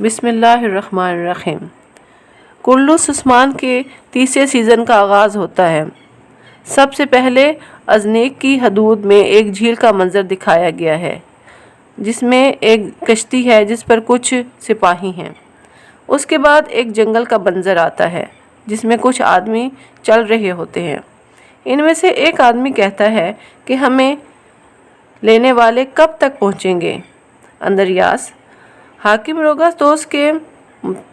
بسم اللہ الرحمن الرحیم۔ کرلس عثمان کے تیسرے سیزن کا آغاز ہوتا ہے۔ سب سے پہلے ازنیک کی حدود میں ایک جھیل کا منظر دکھایا گیا ہے جس میں ایک کشتی ہے جس پر کچھ سپاہی ہیں۔ اس کے بعد ایک جنگل کا منظر آتا ہے جس میں کچھ آدمی چل رہے ہوتے ہیں۔ ان میں سے ایک آدمی کہتا ہے کہ ہمیں لینے والے کب تک پہنچیں گے؟ اندریاس حاکم روگاتوس کے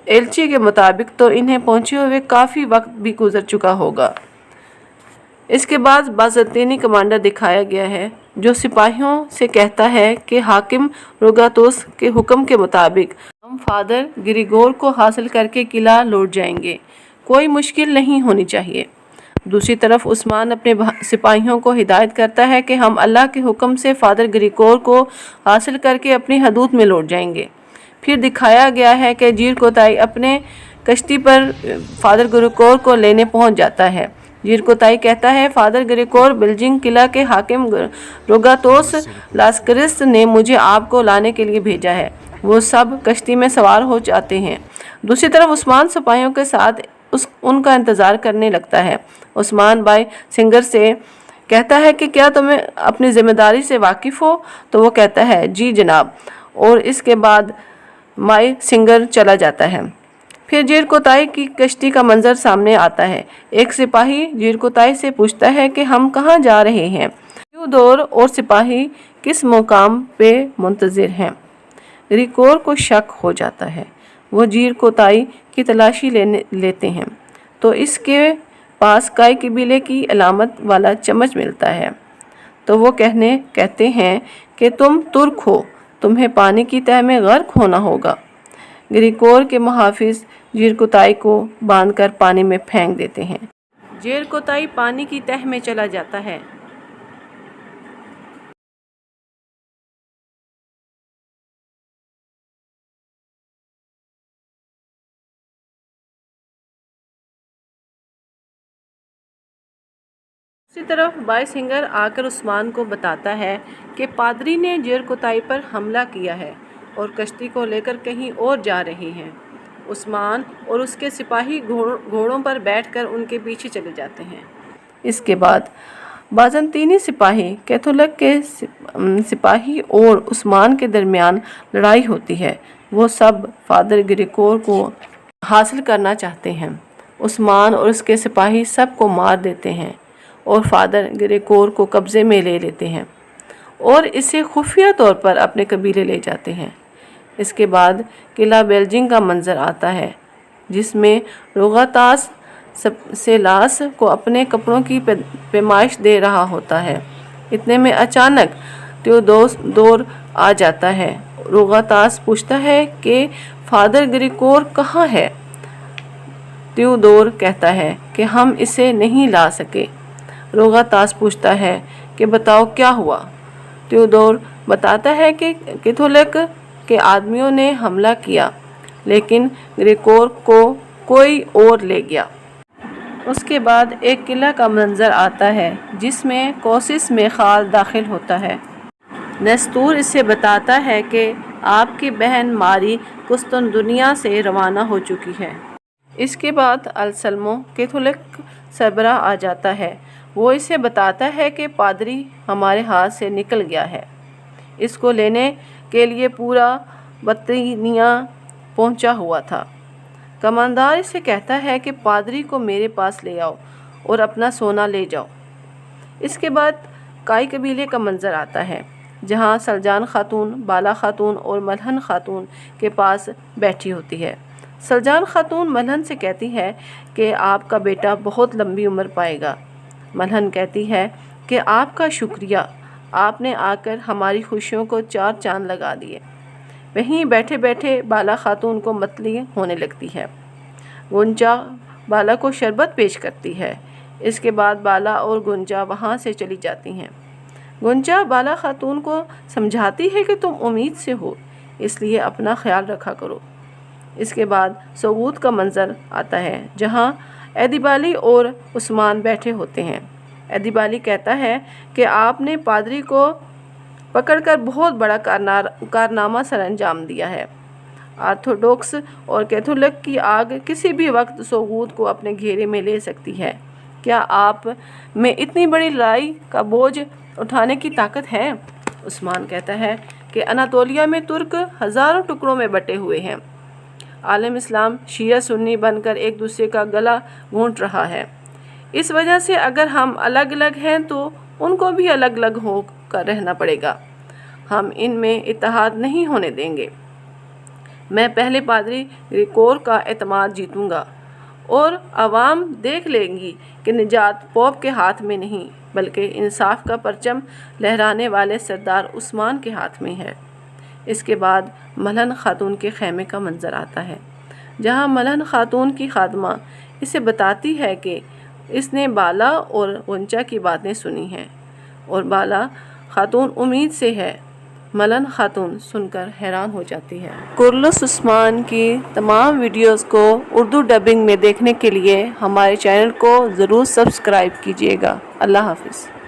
ایلچی کے مطابق تو انہیں پہنچے ہوئے کافی وقت بھی گزر چکا ہوگا۔ اس کے بعد بازنطینی کمانڈر دکھایا گیا ہے جو سپاہیوں سے کہتا ہے کہ حاکم روگاتوس کے حکم کے مطابق ہم فادر گریگور کو حاصل کر کے قلعہ لوٹ جائیں گے، کوئی مشکل نہیں ہونی چاہیے۔ دوسری طرف عثمان اپنے سپاہیوں کو ہدایت کرتا ہے کہ ہم اللہ کے حکم سے فادر گریگور کو حاصل کر کے اپنی حدود میں لوٹ جائیں گے۔ پھر دکھایا گیا ہے کہ جیرکوتائی اپنے کشتی پر فادر گریگور کو لینے پہنچ جاتا ہے۔ جیرکوتائی کہتا ہے فادر گریگور بیلجنگ قلعہ کے حاکم روگاتوس لاسکرس نے مجھے آپ کو لانے کے لیے بھیجا ہے۔ وہ سب کشتی میں سوار ہو جاتے ہیں۔ دوسری طرف عثمان سپاہیوں کے ساتھ ان کا انتظار کرنے لگتا ہے۔ عثمان بائی سنگر سے کہتا ہے کہ کیا تمہیں اپنی ذمہ داری سے واقف ہو؟ تو وہ کہتا ہے جی جناب، اور اس کے بعد مائی سنگر چلا جاتا ہے۔ پھر جیرکوتائی کی کشتی کا منظر سامنے آتا ہے۔ ایک سپاہی جیرکوتائی سے پوچھتا ہے کہ ہم کہاں جا رہے ہیں؟ تھیودور اور سپاہی کس مقام پہ منتظر ہیں؟ گریگور کو شک ہو جاتا ہے۔ وہ جیرکوتائی کی تلاشی لیتے ہیں تو اس کے پاس کائی قبیلے کی علامت والا چمچ ملتا ہے، تو وہ کہتے ہیں کہ تم ترک ہو، تمہیں پانی کی تہہ میں غرق ہونا ہوگا۔ گریگور کے محافظ جیرکوتائی کو باندھ کر پانی میں پھینک دیتے ہیں۔ جیرکوتائی پانی کی تہہ میں چلا جاتا ہے۔ دوسری طرف بائی سنگر آ کر عثمان کو بتاتا ہے کہ پادری نے جیرکوتائی پر حملہ کیا ہے اور کشتی کو لے کر کہیں اور جا رہے ہیں۔ عثمان اور اس کے سپاہی گھوڑوں پر بیٹھ کر ان کے پیچھے چلے جاتے ہیں۔ اس کے بعد بازنطینی سپاہی کیتھولک کے سپاہی اور عثمان کے درمیان لڑائی ہوتی ہے۔ وہ سب فادر گریگور کو حاصل کرنا چاہتے ہیں۔ عثمان اور اس کے سپاہی سب کو مار دیتے ہیں اور فادر گریگور کو قبضے میں لے لیتے ہیں اور اسے خفیہ طور پر اپنے قبیلے لے جاتے ہیں۔ اس کے بعد قلعہ بیلجنگ کا منظر آتا ہے جس میں روغاتاس سیلاس کو اپنے کپڑوں کی پیمائش دے رہا ہوتا ہے۔ اتنے میں اچانک تھیودور آ جاتا ہے۔ روغاتاس پوچھتا ہے کہ فادر گریگور کہاں ہے؟ تھیودور کہتا ہے کہ ہم اسے نہیں لا سکے۔ روغاتاس پوچھتا ہے کہ بتاؤ کیا ہوا؟ تھیودور بتاتا ہے کہ کیتھولک کے آدمیوں نے حملہ کیا لیکن گریگور کو کوئی اور لے گیا۔ اس کے بعد ایک قلعہ کا منظر آتا ہے جس میں کوسس میخال داخل ہوتا ہے۔ نیستور اسے بتاتا ہے کہ آپ کی بہن ماری قسطنطنیہ سے روانہ ہو چکی ہے۔ اس کے بعد انسلمو کیتھولک سربراہ آ جاتا ہے۔ وہ اسے بتاتا ہے کہ پادری ہمارے ہاتھ سے نکل گیا ہے۔ اس کو لینے کے لیے پورا بطینیہ پہنچا ہوا تھا۔ کماندار اسے کہتا ہے کہ پادری کو میرے پاس لے آؤ اور اپنا سونا لے جاؤ۔ اس کے بعد کائی قبیلے کا منظر آتا ہے جہاں سلجان خاتون بالا خاتون اور ملہن خاتون کے پاس بیٹھی ہوتی ہے۔ سلجان خاتون ملہن سے کہتی ہے کہ آپ کا بیٹا بہت لمبی عمر پائے گا۔ ملہن کہتی ہے کہ آپ کا شکریہ، آپ نے آ کر ہماری خوشیوں کو چار چاند لگا دیے۔ وہیں بیٹھے بیٹھے بالا خاتون کو متلی ہونے لگتی ہے۔ گنجا بالا کو شربت پیش کرتی ہے۔ اس کے بعد بالا اور گنجا وہاں سے چلی جاتی ہیں۔ گنجا بالا خاتون کو سمجھاتی ہے کہ تم امید سے ہو، اس لیے اپنا خیال رکھا کرو۔ اس کے بعد سوگوت کا منظر آتا ہے جہاں ایدیبالی اور عثمان بیٹھے ہوتے ہیں۔ ایدیبالی کہتا ہے کہ آپ نے پادری کو پکڑ کر بہت بڑا کارنامہ سر انجام دیا ہے۔ آرتھوڈوکس اور کیتھولک کی آگ کسی بھی وقت سوگوت کو اپنے گھیرے میں لے سکتی ہے۔ کیا آپ میں اتنی بڑی لڑائی کا بوجھ اٹھانے کی طاقت ہے؟ عثمان کہتا ہے کہ اناطولیہ میں ترک ہزاروں ٹکڑوں میں بٹے ہوئے ہیں۔ عالم اسلام شیعہ سنی بن کر ایک دوسرے کا گلا گھونٹ رہا ہے۔ اس وجہ سے اگر ہم الگ الگ ہیں تو ان کو بھی الگ الگ ہو کر رہنا پڑے گا۔ ہم ان میں اتحاد نہیں ہونے دیں گے۔ میں پہلے پادری گریگور کا اعتماد جیتوں گا اور عوام دیکھ لیں گی کہ نجات پوپ کے ہاتھ میں نہیں بلکہ انصاف کا پرچم لہرانے والے سردار عثمان کے ہاتھ میں ہے۔ اس کے بعد ملہن خاتون کے خیمے کا منظر آتا ہے، جہاں ملہن خاتون کی خادمہ اسے بتاتی ہے کہ اس نے بالا اور غنچہ کی باتیں سنی ہیں اور بالا خاتون امید سے ہے۔ ملہن خاتون سن کر حیران ہو جاتی ہے۔ کرولوس عثمان کی تمام ویڈیوز کو اردو ڈبنگ میں دیکھنے کے لیے ہمارے چینل کو ضرور سبسکرائب کیجیے گا۔ اللہ حافظ۔